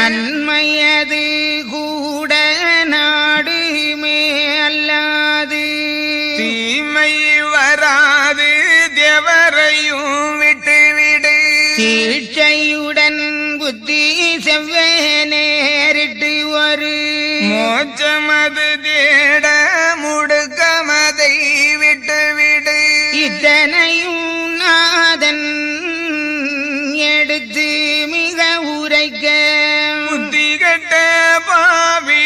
நன்மையது கூட நாடுமே அல்லாது தீமை வராது தேவரையும் விட்டுவிடு தீட்சையுடன் புத்தி செவ்வே நேரிட்டு ஒரு மோட்சமது தேட முடுக்கமதை விட்டுவிடு இத்தனையும் நாதன் எடுத்து மிக உரைக்க புத்தி கட்ட பாவி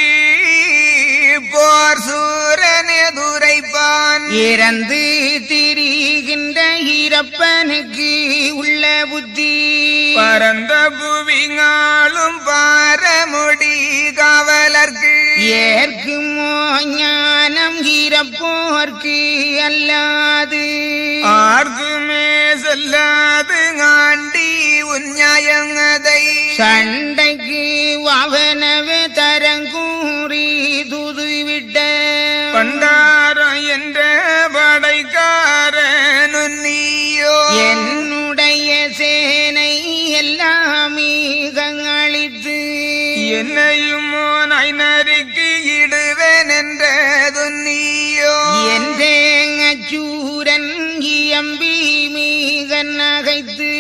போர் சூரனே துரைப்பான் இறந்து திரிகின்ற இறப்பனுக்கு உள்ள புத்தி பரந்த புவிங்காலும் பாரமுடி காவலர்க்கு ஏற்குமோ ஞானம் இறப்போர்க்கு அல்லாது ஆர்க்குமே செல்லாது ஆண்டி உன்ஞாயங்கதை சண்டைக்கு அவனவே தரங்கூறி துதுவிட்ட பண்டாரம் என்ற படைக்காரனு நீயோ என்னுடைய சேனை எல்லாம் அழித்து என்னையும் நாய் நறுக்கு இடுவேன் என்றது நீயோ என்றேங்கூரன் இயம்பி மிக நகைத்து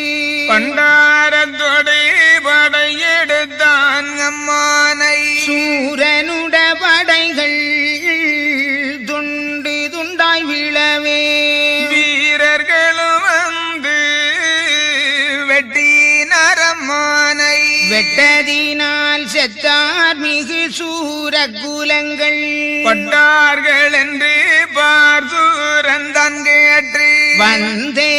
பண்டாரத்தோடு படையெடுத்தான் அம்மானை சூரனுட படைகள் துண்டு துண்டாய் விழவே வீரர்களும் வந்து வெட்டி நரம்மானை வெட்டதினால் செத்தார் மிகு சூர குலங்கள் பட்டார்கள் என்று பார்சூரந்தான் கேட்டு வந்தே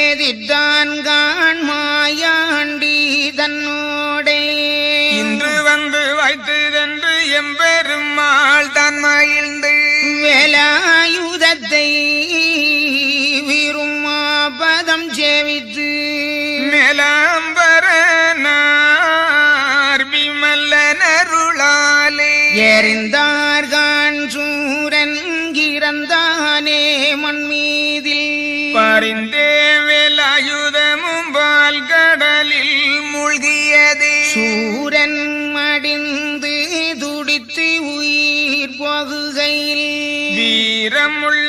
எதிர்த்தான் கான் மாயாண்டி தன்னோடே இன்று வந்து வைத்ததென்று எம்பெருமாள் தான் மகிழ்ந்து வேலாயுதத்தை விரும்மாபதம் சேவித்து மேலாம்பரனார் விமல்லனருளாலே எறிந்தார்கான் சூரன் இறந்தானே மண்மீதில் பரிந்தே வேலாயுதமும் பால் கடலில் மூழ்கியதே சூரன் மடிந்து துடித்து உயிர் போகுகையில் வீரமுள்ள